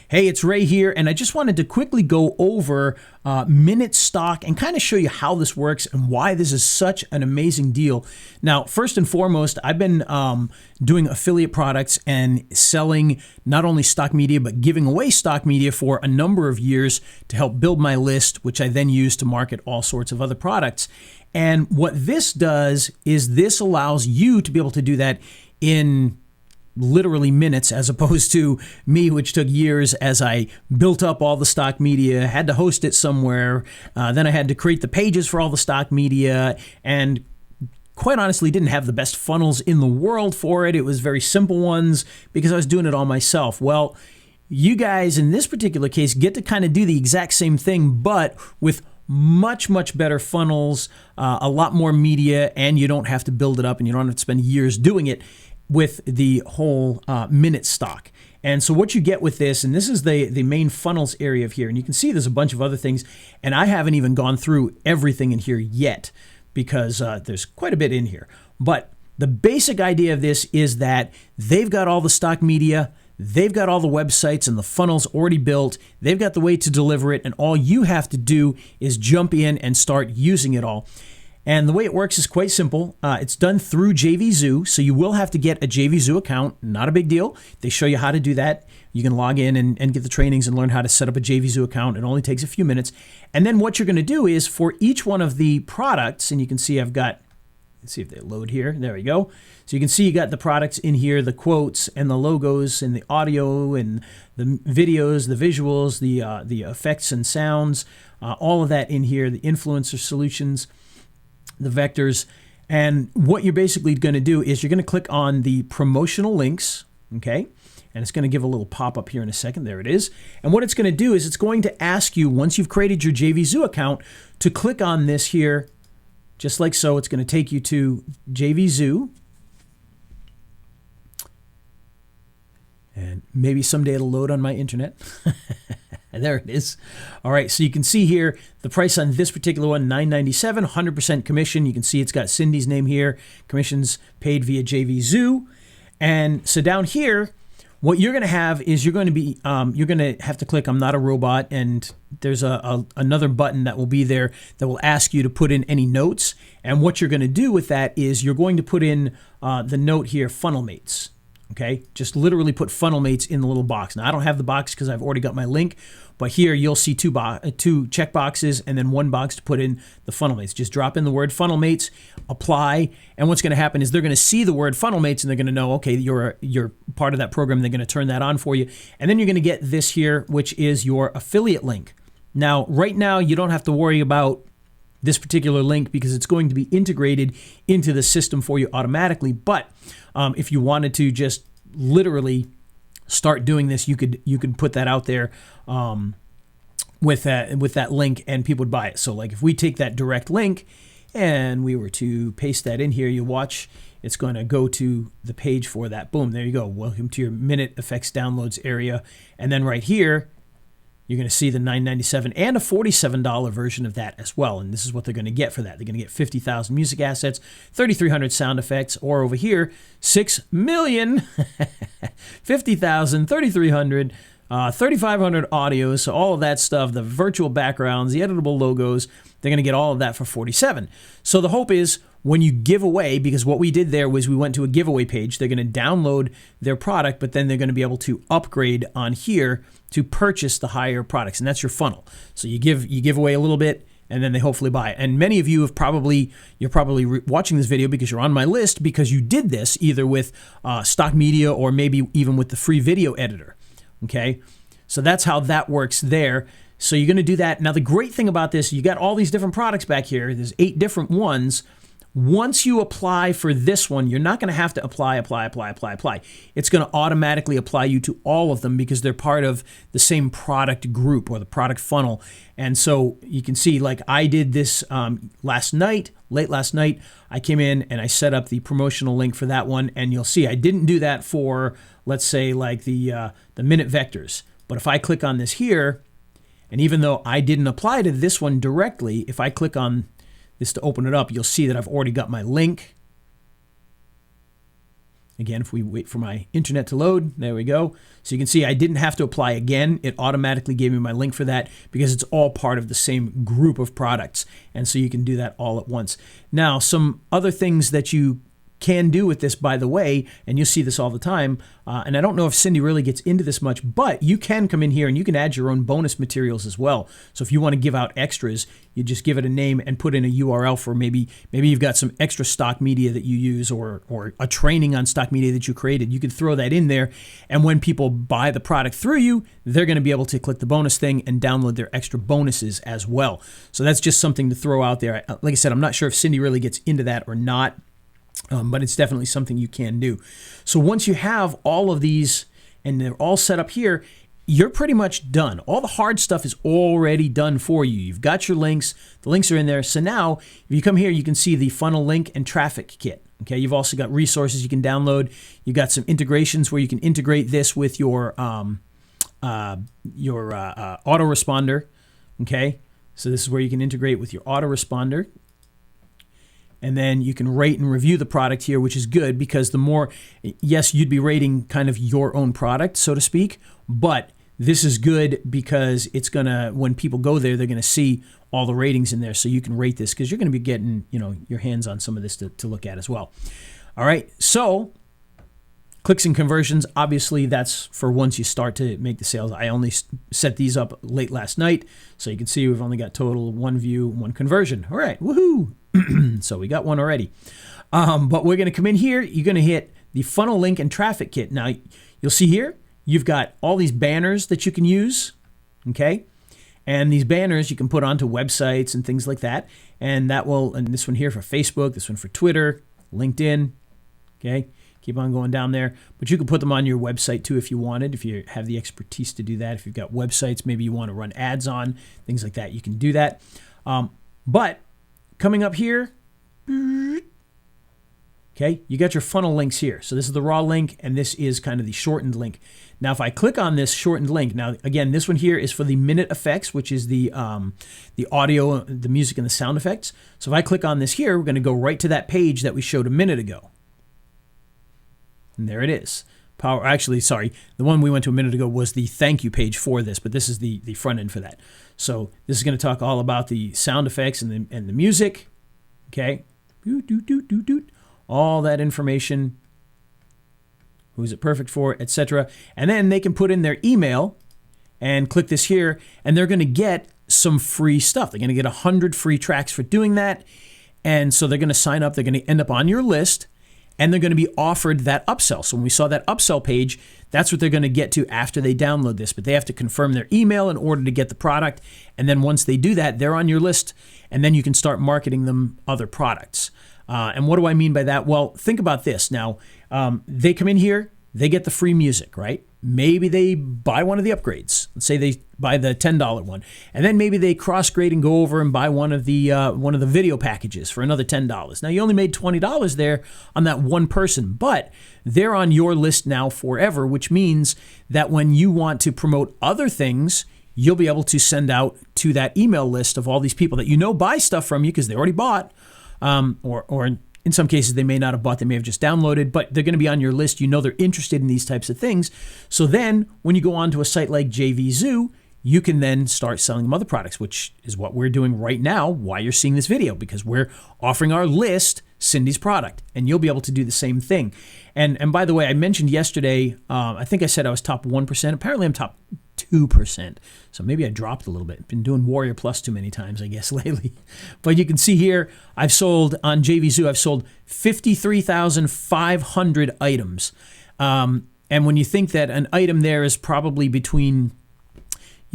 Hey, it's Ray here, and I just wanted to quickly go over minute stock and kind of show you how this works and why this is such an amazing deal. Now, first and foremost, I've been doing affiliate products and selling not only stock media, but giving away stock media for a number of years to help build my list, which I then use to market all sorts of other products. And what this does is this allows you to be able to do that in literally minutes, as opposed to me, which took years as I built up all the stock media, had to host it somewhere, then I had to create the pages for all the stock media, and quite honestly didn't have the best funnels in the world for it. It was very simple ones because I was doing it all myself. Well, you guys in this particular case get to kind of do the exact same thing, but with much better funnels, a lot more media, and you don't have to build it up and you don't have to spend years doing it with the whole minute stock. And so what you get with this, and this is the main funnels area of here, and you can see there's a bunch of other things, and I haven't even gone through everything in here yet because there's quite a bit in here. But the basic idea of this is that they've got all the stock media, they've got all the websites and the funnels already built, they've got the way to deliver it, and all you have to do is jump in and start using it all. And the way it works is quite simple. It's done through JVZoo, so you will have to get a JVZoo account. Not a big deal. They show you how to do that. You can log in and get the trainings and learn how to set up a JVZoo account. It only takes a few minutes. And then what you're going to do is for each one of the products, and you can see I've got, let's see if they load here. There we go. So you can see you got the products in here, the quotes and the logos and the audio and the videos, the visuals, the effects and sounds, all of that in here, the influencer solutions, the vectors. And what you're basically going to do is you're going to click on the promotional links, okay? And it's going to give a little pop-up here in a second. There it is. And what it's going to do is it's going to ask you, once you've created your JVZoo account, to click on this here, just like so. It's going to take you to JVZoo. And maybe someday it'll load on my internet. There it is. All right, so you can see here the price on this particular one, $9.97, 100% commission. You can see it's got Cindy's name here. Commissions paid via JVZoo. And so down here, what you're going to have is you're going to have to click I'm not a robot, and there's another button that will be there that will ask you to put in any notes. And what you're going to do with that is you're going to put in the note here, funnel mates. Okay, just literally put funnel mates in the little box. Now I don't have the box because I've already got my link, but here you'll see two check boxes and then one box to put in the funnel mates. Just drop in the word funnel mates, apply, and what's going to happen is they're going to see the word funnel mates and they're going to know, okay, you're part of that program. They're going to turn that on for you, and then you're going to get this here, which is your affiliate link. Now, right now, you don't have to worry about this particular link because it's going to be integrated into the system for you automatically. But if you wanted to just literally start doing this, you could put that out there with that link, and people would buy it. So like if we take that direct link and we were to paste that in here, you watch, it's going to go to the page for that. Boom, there you go. Welcome to your Minute Effects downloads area. And then right here, you're going to see the $9.97 and a $47 version of that as well. And this is what they're going to get for that. They're going to get 50,000 music assets, 3,300 sound effects, or over here, 6 million, 50,000, 3,300, 3,500 audios. So all of that stuff, the virtual backgrounds, the editable logos, they're going to get all of that for 47. So the hope is when you give away, because what we did there was we went to a giveaway page, they're going to download their product, but then they're going to be able to upgrade on here to purchase the higher products, and that's your funnel. So you give away a little bit, and then they hopefully buy it. And many of you you're probably watching this video because you're on my list because you did this either with stock media or maybe even with the free video editor. Okay, so that's how that works there. So you're going to do that. Now the great thing about this, you got all these different products back here. There's 8 different ones. Once you apply for this one, you're not going to have to apply. It's going to automatically apply you to all of them because they're part of the same product group or the product funnel. And so you can see, like I did this late last night, I came in and I set up the promotional link for that one. And you'll see I didn't do that for, let's say, like the minute vectors. But if I click on this here, and even though I didn't apply to this one directly, if I click on this to open it up, you'll see that I've already got my link. Again, if we wait for my internet to load, there we go. So you can see I didn't have to apply again. It automatically gave me my link for that because it's all part of the same group of products. And so you can do that all at once. Now, some other things that you can do with this, by the way, and you'll see this all the time, and I don't know if Cindy really gets into this much, but you can come in here and you can add your own bonus materials as well. So if you want to give out extras, you just give it a name and put in a URL for maybe you've got some extra stock media that you use or a training on stock media that you created. You can throw that in there, and when people buy the product through you, they're going to be able to click the bonus thing and download their extra bonuses as well. So that's just something to throw out there. Like I said, I'm not sure if Cindy really gets into that or not. But it's definitely something you can do. So once you have all of these and they're all set up here, you're pretty much done. All the hard stuff is already done for you. You've got your links. The links are in there. So now if you come here, you can see the funnel link and traffic kit. Okay, you've also got resources you can download. You've got some integrations where you can integrate this with your autoresponder. Okay, so this is where you can integrate with your autoresponder. And then you can rate and review the product here, which is good because the more, yes, you'd be rating kind of your own product, so to speak, but this is good because it's going to, when people go there, they're going to see all the ratings in there. So you can rate this because you're going to be getting, your hands on some of this to look at as well. All right. So clicks and conversions, obviously that's for once you start to make the sales. I only set these up late last night. So you can see we've only got total 1 view, 1 conversion. All right. Woohoo. So we got one already. But we're going to come in here. You're going to hit the funnel link and traffic kit. Now, you'll see here, you've got all these banners that you can use, okay? And these banners you can put onto websites and things like that. And this one here for Facebook, this one for Twitter, LinkedIn, okay? Keep on going down there. But you can put them on your website too if you wanted, if you have the expertise to do that. If you've got websites, maybe you want to run ads on, things like that, you can do that. But coming up here, okay, you got your funnel links here. So this is the raw link, and this is kind of the shortened link. Now, if I click on this shortened link, now again, this one here is for the minute effects, which is the audio, the music, and the sound effects. So if I click on this here, we're going to go right to that page that we showed a minute ago. And there it is. The one we went to a minute ago was the thank you page for this, but this is the front end for that. So this is going to talk all about the sound effects and the music, okay? All that information, who's it perfect for, etc. And then they can put in their email and click this here, and they're going to get some free stuff. They're going to get 100 free tracks for doing that, and so they're going to sign up. They're going to end up on your list, and they're going to be offered that upsell. So when we saw that upsell page, that's what they're going to get to after they download this. But they have to confirm their email in order to get the product. And then once they do that, they're on your list, and then you can start marketing them other products. And what do I mean by that? Well, think about this. Now, they come in here, they get the free music, right? Maybe they buy one of the upgrades. Let's say they buy the $10 one, and then maybe they cross-grade and go over and buy one of the video packages for another $10. Now you only made $20 there on that one person, but they're on your list now forever, which means that when you want to promote other things, you'll be able to send out to that email list of all these people that buy stuff from you because they already bought, or in some cases, they may not have bought, they may have just downloaded, but they're going to be on your list. They're interested in these types of things. So then when you go on to a site like JVZoo, you can then start selling them other products, which is what we're doing right now, why you're seeing this video, because we're offering our list Cindy's product, and you'll be able to do the same thing. And by the way, I mentioned yesterday, I think I said I was top 1%. Apparently I'm top 2%. So maybe I dropped a little bit. Been doing Warrior Plus too many times, I guess, lately. But you can see here, I've sold on JVZoo, I've sold 53,500 items. And when you think that an item there is probably between,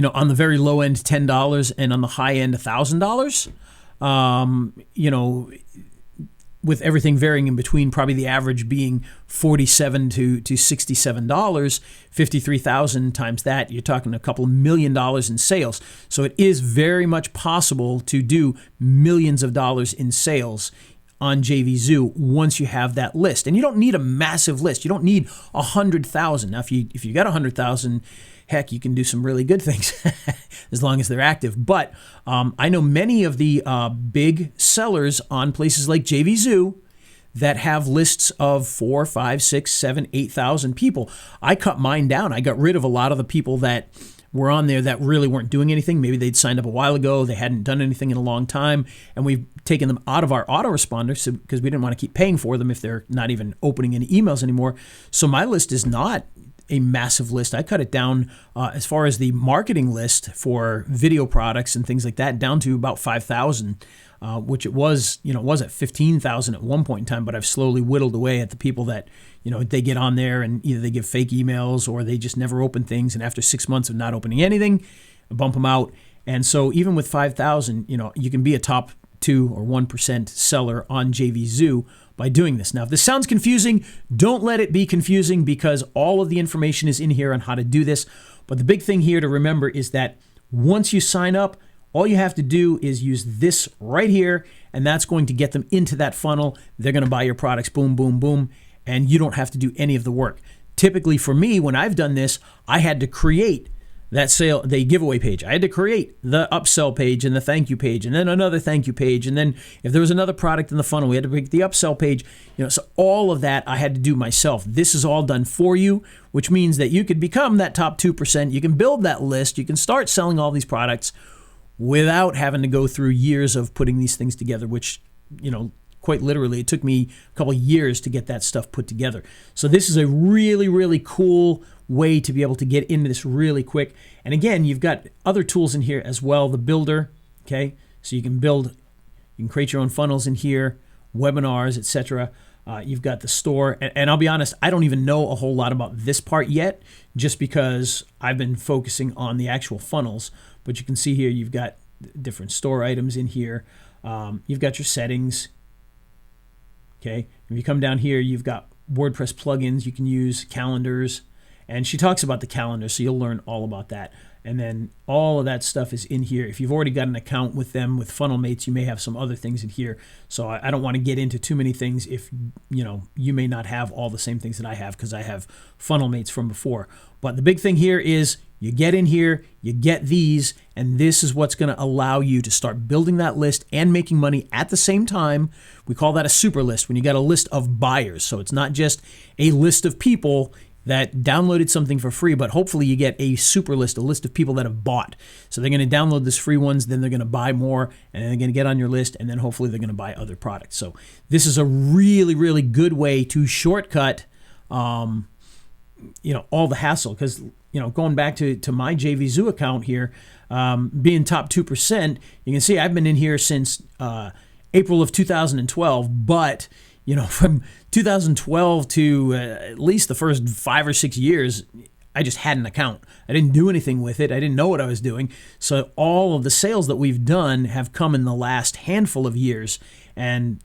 on the very low end, $10 and on the high end, $1,000, with everything varying in between, probably the average being $47 to $67, 53,000 times that, you're talking a couple $1 million in sales. So it is very much possible to do millions of dollars in sales on JVZoo once you have that list. And you don't need a massive list. You don't need 100,000. Now, if you got 100,000, heck, you can do some really good things as long as they're active. But I know many of the big sellers on places like JVZoo, that have lists of 4, 5, 6, 7, 8,000 people. I cut mine down. I got rid of a lot of the people that were on there that really weren't doing anything. Maybe they'd signed up a while ago, they hadn't done anything in a long time, and we've taken them out of our autoresponder because we didn't want to keep paying for them if they're not even opening any emails anymore. So my list is not a massive list. I cut it down as far as the marketing list for video products and things like that, down to about 5,000, which it was at 15,000 at one point in time, but I've slowly whittled away at the people that, they get on there and either they give fake emails or they just never open things. And after 6 months of not opening anything, I bump them out. And so even with 5,000, you can be a top 2 or 1% seller on JVZoo by doing this. Now, if this sounds confusing, don't let it be confusing, because all of the information is in here on how to do this. But the big thing here to remember is that once you sign up, all you have to do is use this right here, and that's going to get them into that funnel. They're going to buy your products, boom, boom, boom, and you don't have to do any of the work. Typically for me, when I've done this, I had to create the giveaway page. I had to create the upsell page and the thank you page, and then another thank you page. And then if there was another product in the funnel, we had to make the upsell page. So all of that I had to do myself. This is all done for you, which means that you could become that top 2%. You can build that list. You can start selling all these products without having to go through years of putting these things together, which, quite literally, it took me a couple of years to get that stuff put together. So this is a really, really cool way to be able to get into this really quick. And again, you've got other tools in here as well. The builder, okay? So you can create your own funnels in here, webinars, etc. You've got the store. And I'll be honest, I don't even know a whole lot about this part yet, just because I've been focusing on the actual funnels. But you can see here, you've got different store items in here. You've got your settings. Okay, if you come down here, you've got WordPress plugins you can use, calendars, and she talks about the calendar, so you'll learn all about that. And then all of that stuff is in here. If you've already got an account with them, with FunnelMates, you may have some other things in here. So I don't want to get into too many things if you may not have all the same things that I have, because I have FunnelMates from before. But the big thing here is you get in here, you get these, and this is what's going to allow you to start building that list and making money at the same time. We call that a super list, when you got a list of buyers. So it's not just a list of people that downloaded something for free, but hopefully you get a super list, a list of people that have bought. So they're going to download this free ones, then they're going to buy more, and then they're going to get on your list, and then hopefully they're going to buy other products. So this is a really, really good way to shortcut all the hassle, because going back to my JVZoo account here, being top 2%, you can see I've been in here since April of 2012, but from 2012 to at least the first 5 or 6 years, I just had an account. I didn't do anything with it. I didn't know what I was doing. So all of the sales that we've done have come in the last handful of years. And,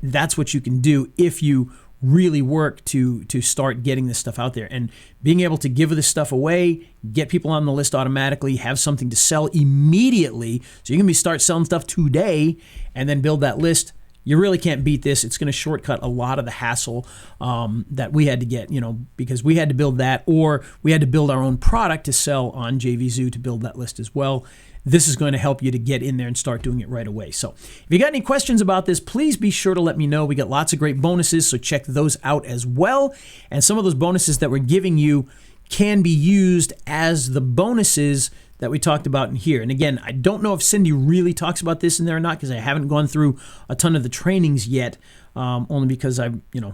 that's what you can do if you really work to start getting this stuff out there, and being able to give this stuff away, get people on the list automatically, have something to sell immediately. So you can start selling stuff today and then build that list. You really can't beat this. It's going to shortcut a lot of the hassle that we had to get, because we had to build that, or we had to build our own product to sell on JVZoo to build that list as well. This is going to help you to get in there and start doing it right away. So if you got any questions about this, please be sure to let me know. We got lots of great bonuses, so check those out as well. And some of those bonuses that we're giving you can be used as the bonuses that we talked about in here. And again, I don't know if Cindy really talks about this in there or not, because I haven't gone through a ton of the trainings yet, only because I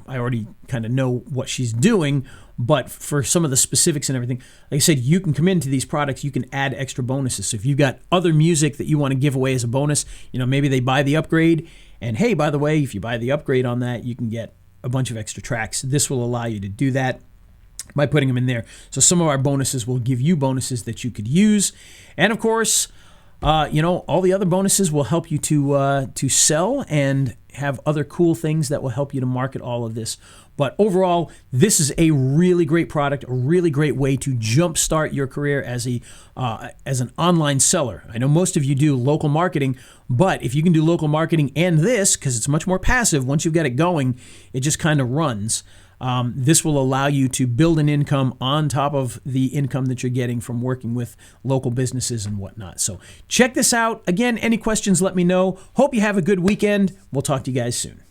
already kind of know what she's doing. But for some of the specifics and everything, like I said, you can come into these products, you can add extra bonuses. So if you've got other music that you want to give away as a bonus, maybe they buy the upgrade, and hey, by the way, if you buy the upgrade on that, you can get a bunch of extra tracks. This will allow you to do that by putting them in there. So some of our bonuses will give you bonuses that you could use. And of course, all the other bonuses will help you to sell and have other cool things that will help you to market all of this. But overall, this is a really great product, a really great way to jumpstart your career as an online seller. I know most of you do local marketing, but if you can do local marketing and this, because it's much more passive, once you've got it going, it just kind of runs. This will allow you to build an income on top of the income that you're getting from working with local businesses and whatnot. So check this out. Again, any questions, let me know. Hope you have a good weekend. We'll talk to you guys soon.